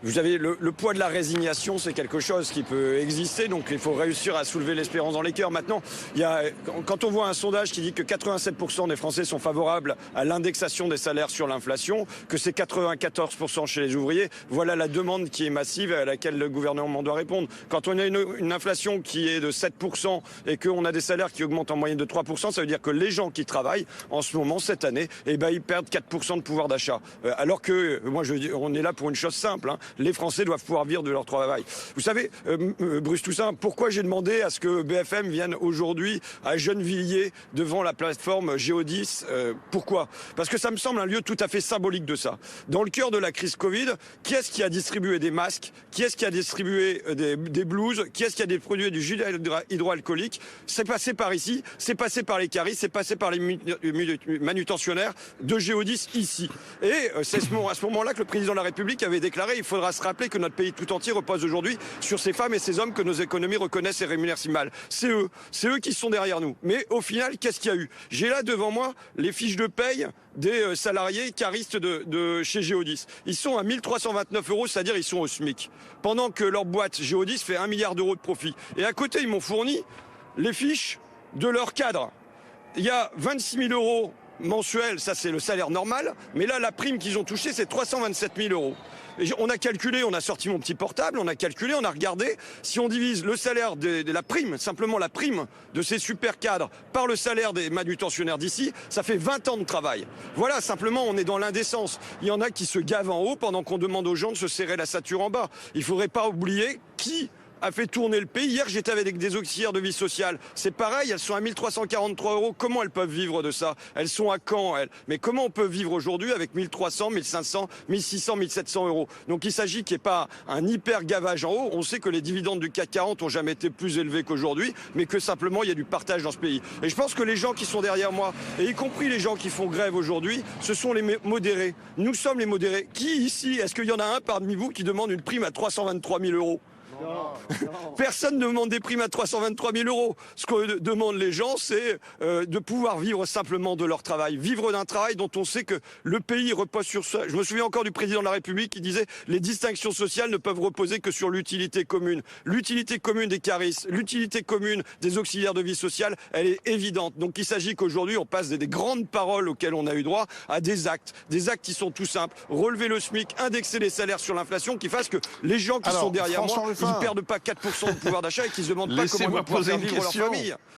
vous savez, le poids de la résignation, c'est quelque chose qui peut exister, donc il faut réussir à soulever l'espérance dans les cœurs. Maintenant, quand on voit un sondage qui dit que 87% des Français sont favorables à l'indexation des salaires sur l'inflation, que c'est 94% chez les ouvriers, voilà la demande qui est massive et à laquelle le gouvernement doit répondre. Quand on a une inflation qui est de 7% et qu'on a des salaires qui augmentent en moyenne de 3%, ça veut dire que les gens qui travaillent en ce moment, cette année, eh ben, ils perdent 4% de pouvoir d'achat. Alors que, moi, on est là pour une chose simple, hein. Les Français doivent pouvoir vivre de leur travail. Vous savez, Bruce Toussaint, pourquoi j'ai demandé à ce que BFM vienne aujourd'hui à Gennevilliers devant la plateforme Géodis? Pourquoi? Parce que ça me semble un lieu tout à fait symbolique de ça. Dans le cœur de la crise Covid, qui est-ce qui a distribué des masques? Qui est-ce qui a distribué des blouses? Qui est-ce qui a distribué du jus hydroalcoolique? C'est passé par ici, c'est passé par les caristes, c'est passé par les manutentionnaires de Géodis ici. Et c'est à ce moment-là que le président de la République avait déclaré: il faudra se rappeler que notre pays tout entier repose aujourd'hui sur ces femmes et ces hommes que nos économies reconnaissent et rémunèrent si mal. C'est eux qui sont derrière nous. Mais au final, qu'est-ce qu'il y a eu? J'ai là devant moi les fiches de paye des salariés caristes de chez Géodis. Ils sont à 1329 €, c'est-à-dire ils sont au SMIC. Pendant que leur boîte Géodis fait 1 milliard d'euros de profit. Et à côté, ils m'ont fourni les fiches de leurs cadres. Il y a 26 000 € mensuels, ça c'est le salaire normal, mais là la prime qu'ils ont touchée c'est 327 000 €. Et on a calculé, on a sorti mon petit portable, on a calculé, on a regardé, si on divise le salaire de la prime, simplement la prime de ces super cadres par le salaire des manutentionnaires d'ici, ça fait 20 ans de travail. Voilà, simplement on est dans l'indécence. Il y en a qui se gavent en haut pendant qu'on demande aux gens de se serrer la ceinture en bas. Il faudrait pas oublier qui a fait tourner le pays. Hier, j'étais avec des auxiliaires de vie sociale. C'est pareil, elles sont à 1343 €. Comment elles peuvent vivre de ça? Elles sont à Caen, elles. Mais comment on peut vivre aujourd'hui avec 1300, 1500, 1600, 1700 €? Donc il s'agit qu'il n'y ait pas un hyper gavage en haut. On sait que les dividendes du CAC 40 ont jamais été plus élevés qu'aujourd'hui, mais que simplement il y a du partage dans ce pays. Et je pense que les gens qui sont derrière moi, et y compris les gens qui font grève aujourd'hui, ce sont les modérés. Nous sommes les modérés. Qui ici, est-ce qu'il y en a un parmi vous qui demande une prime à 323 000 €? Personne ne demande des primes à 323 000 €. Ce que demandent les gens, c'est de pouvoir vivre simplement de leur travail. Vivre d'un travail dont on sait que le pays repose sur ça. Je me souviens encore du président de la République qui disait: les distinctions sociales ne peuvent reposer que sur l'utilité commune. L'utilité commune des caristes, l'utilité commune des auxiliaires de vie sociale, elle est évidente. Donc il s'agit qu'aujourd'hui, on passe des grandes paroles auxquelles on a eu droit à des actes. Des actes qui sont tout simples. Relever le SMIC, indexer les salaires sur l'inflation, qui fassent que les gens qui sont derrière moi, ils ne perdent pas 4% de pouvoir d'achat et qu'ils ne se demandent pas comment ils vont pouvoir faire vivre leur famille.